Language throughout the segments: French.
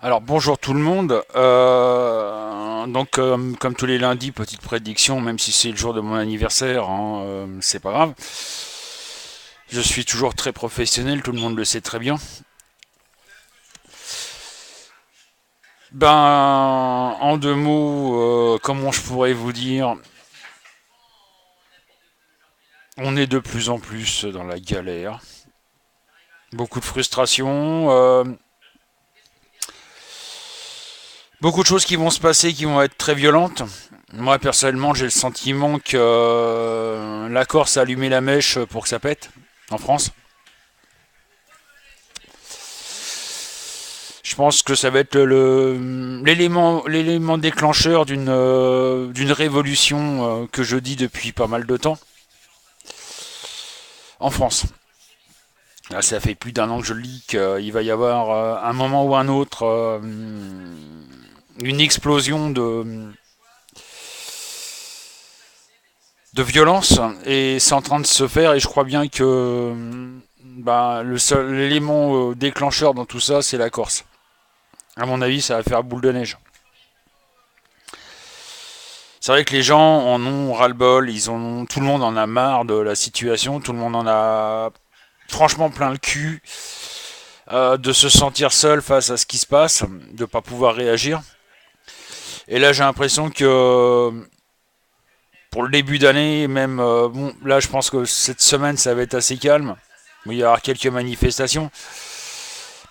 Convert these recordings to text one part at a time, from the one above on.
Alors bonjour tout le monde. Comme tous les lundis, petite prédiction, même si c'est le jour de mon anniversaire, hein, c'est pas grave. Je suis toujours très professionnel, tout le monde le sait très bien. En deux mots, comment je pourrais vous dire, on est de plus en plus dans la galère. Beaucoup de frustration, beaucoup de choses qui vont se passer qui vont être très violentes. Moi personnellement, j'ai le sentiment que la Corse a allumé la mèche pour que ça pète en France. Je pense que ça va être l'élément déclencheur d'une révolution que je dis depuis pas mal de temps en France. Là, ça fait plus d'un an que je le lis qu'il va y avoir un moment ou un autre une explosion de violence et c'est en train de se faire et je crois bien que le seul élément déclencheur dans tout ça c'est la Corse. À mon avis, ça va faire boule de neige. C'est vrai que les gens en ont ras-le-bol, tout le monde en a marre de la situation, tout le monde en a franchement plein le cul de se sentir seul face à ce qui se passe, de pas pouvoir réagir. Et là, j'ai l'impression que pour le début d'année, même là, je pense que cette semaine, ça va être assez calme. Il y aura quelques manifestations,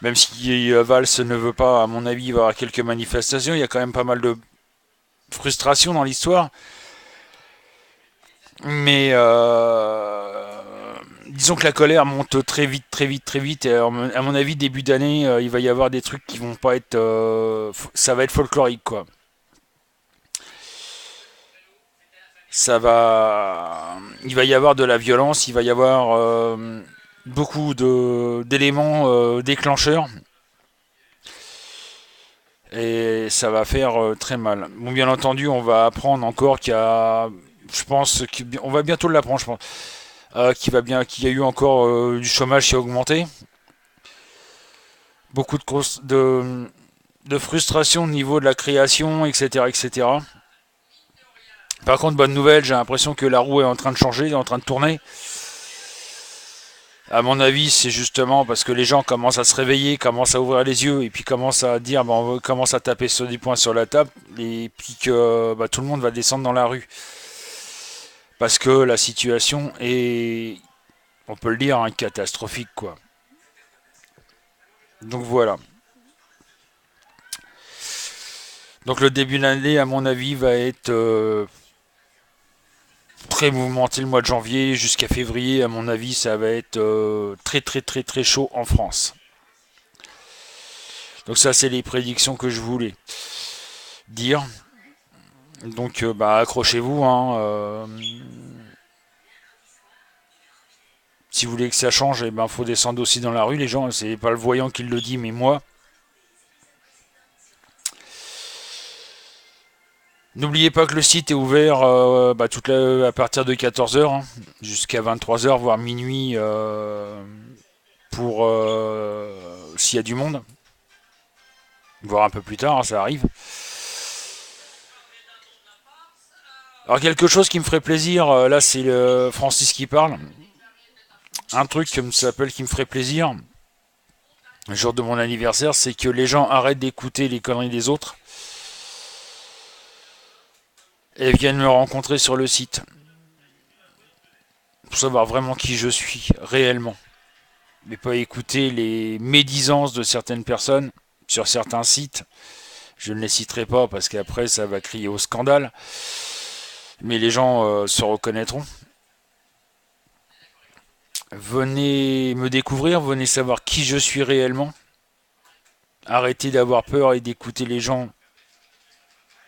même si Valls ne veut pas, à mon avis, il va y avoir quelques manifestations. Il y a quand même pas mal de frustration dans l'histoire. Mais disons que la colère monte très vite, très vite, très vite. Et à mon avis, début d'année, il va y avoir des trucs qui vont pas être. Ça va être folklorique, quoi. Il va y avoir de la violence, il va y avoir beaucoup d'éléments déclencheurs. Et ça va faire très mal. Bon, bien entendu, on va apprendre encore qu'il y a. Je pense qu'on va bientôt l'apprendre, je pense. Qu'il y a eu encore du chômage qui a augmenté. Beaucoup de frustration au niveau de la création, etc., etc. Par contre, bonne nouvelle, j'ai l'impression que la roue est en train de changer, est en train de tourner. À mon avis, c'est justement parce que les gens commencent à se réveiller, commencent à ouvrir les yeux et puis commencent à dire, on commence à taper sur des points sur la table et puis que tout le monde va descendre dans la rue. Parce que la situation est, on peut le dire, hein, catastrophique, quoi. Donc voilà. Donc le début de l'année, à mon avis, va être très mouvementé le mois de janvier jusqu'à février. À mon avis, ça va être très très très très chaud en France. Donc ça, c'est les prédictions que je voulais dire. Donc accrochez-vous. Hein, si vous voulez que ça change, faut descendre aussi dans la rue, les gens. C'est pas le voyant qui le dit, mais moi. N'oubliez pas que le site est ouvert à partir de 14h jusqu'à 23h, voire minuit pour s'il y a du monde. Voire un peu plus tard, hein, ça arrive. Alors quelque chose qui me ferait plaisir, là c'est Francis qui parle. Un truc qui me ferait plaisir, le jour de mon anniversaire, c'est que les gens arrêtent d'écouter les conneries des autres et viennent me rencontrer sur le site pour savoir vraiment qui je suis réellement. Mais pas écouter les médisances de certaines personnes sur certains sites. Je ne les citerai pas parce qu'après ça va crier au scandale. Mais les gens se reconnaîtront. Venez me découvrir, venez savoir qui je suis réellement. Arrêtez d'avoir peur et d'écouter les gens,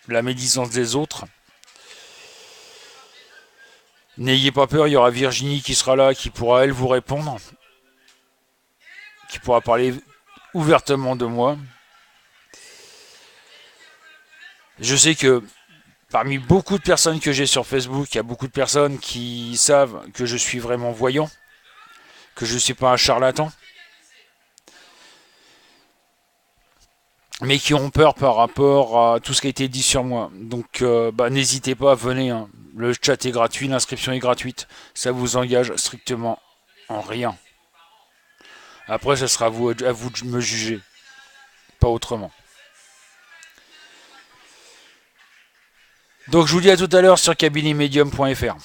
la médisance des autres. N'ayez pas peur, il y aura Virginie qui sera là, qui pourra elle vous répondre, qui pourra parler ouvertement de moi. Je sais que parmi beaucoup de personnes que j'ai sur Facebook, il y a beaucoup de personnes qui savent que je suis vraiment voyant, que je ne suis pas un charlatan. mais qui ont peur par rapport à tout ce qui a été dit sur moi. Donc n'hésitez pas, venez. Hein. Le chat est gratuit, l'inscription est gratuite. Ça vous engage strictement en rien. Après, ça sera à vous de me juger, pas autrement. Donc je vous dis à tout à l'heure sur cabinetmedium.fr.